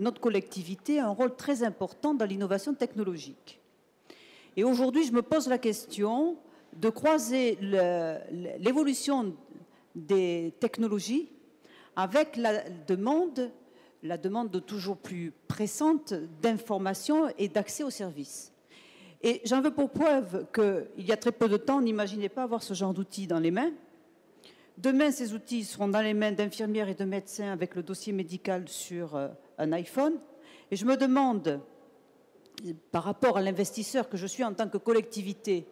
Notre collectivité a un rôle très important dans l'innovation technologique. Et aujourd'hui, je me pose la question de croiser l'évolution des technologies avec la demande toujours plus pressante d'information et d'accès aux services. Et j'en veux pour preuve qu'il y a très peu de temps, on n'imaginait pas avoir ce genre d'outils dans les mains. Demain, ces outils seront dans les mains d'infirmières et de médecins avec le dossier médical sur un iPhone. Et je me demande, par rapport à l'investisseur que je suis en tant que collectivité,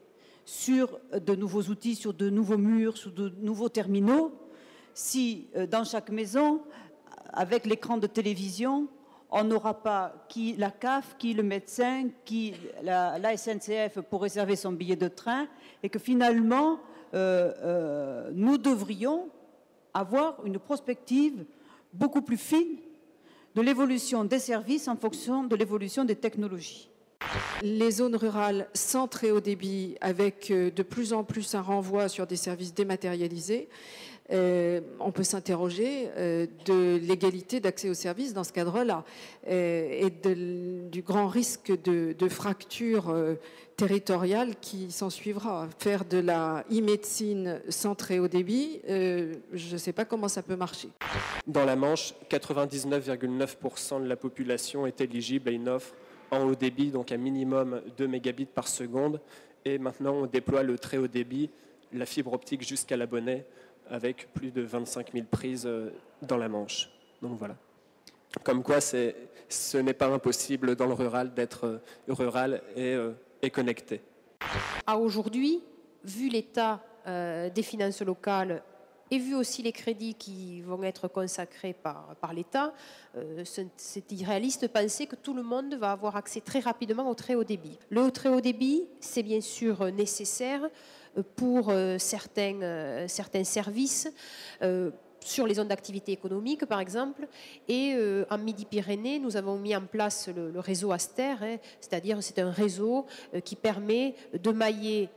sur de nouveaux outils, sur de nouveaux murs, sur de nouveaux terminaux, si dans chaque maison, avec l'écran de télévision, on n'aura pas qui la CAF, qui le médecin, qui la SNCF pour réserver son billet de train, et que finalement, nous devrions avoir une prospective beaucoup plus fine de l'évolution des services en fonction de l'évolution des technologies. Les zones rurales sans très haut débit, avec de plus en plus un renvoi sur des services dématérialisés, on peut s'interroger de l'égalité d'accès aux services dans ce cadre-là et du grand risque de fracture territoriale qui s'en suivra. Faire de la e-médecine sans très haut débit, je ne sais pas comment ça peut marcher. Dans la Manche, 99,9% de la population est éligible à une offre en haut débit, donc un minimum 2 mégabits par seconde. Et maintenant, on déploie le très haut débit, la fibre optique jusqu'à l'abonné, avec plus de 25 000 prises dans la Manche. Donc voilà. Comme quoi, ce n'est pas impossible dans le rural d'être rural et connecté. À aujourd'hui, vu l'état des finances locales et vu aussi les crédits qui vont être consacrés par l'État, c'est irréaliste de penser que tout le monde va avoir accès très rapidement au très haut débit. Le très haut débit, c'est bien sûr nécessaire pour certains services, sur les zones d'activité économique, par exemple. Et en Midi-Pyrénées, nous avons mis en place le réseau Aster, c'est-à-dire c'est un réseau qui permet de mailler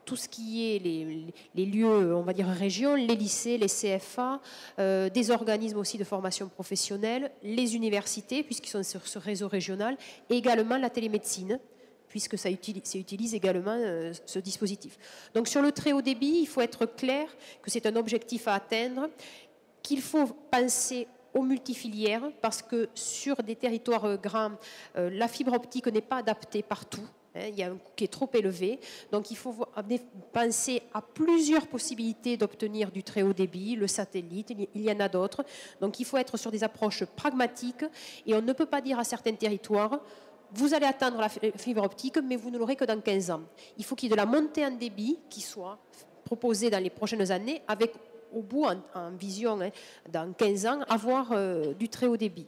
tout ce qui est les lieux, on va dire régions, les lycées, les CFA, des organismes aussi de formation professionnelle, les universités, puisqu'ils sont sur ce réseau régional, et également la télémédecine, puisque ça utilise également ce dispositif. Donc sur le très haut débit, il faut être clair que c'est un objectif à atteindre, qu'il faut penser aux multifilières, parce que sur des territoires grands, la fibre optique n'est pas adaptée partout. Il y a un coût qui est trop élevé, donc il faut penser à plusieurs possibilités d'obtenir du très haut débit, le satellite, il y en a d'autres. Donc il faut être sur des approches pragmatiques et on ne peut pas dire à certains territoires vous allez atteindre la fibre optique, mais vous ne l'aurez que dans 15 ans. Il faut qu'il y ait de la montée en débit qui soit proposée dans les prochaines années, avec au bout, en vision, dans 15 ans, avoir du très haut débit.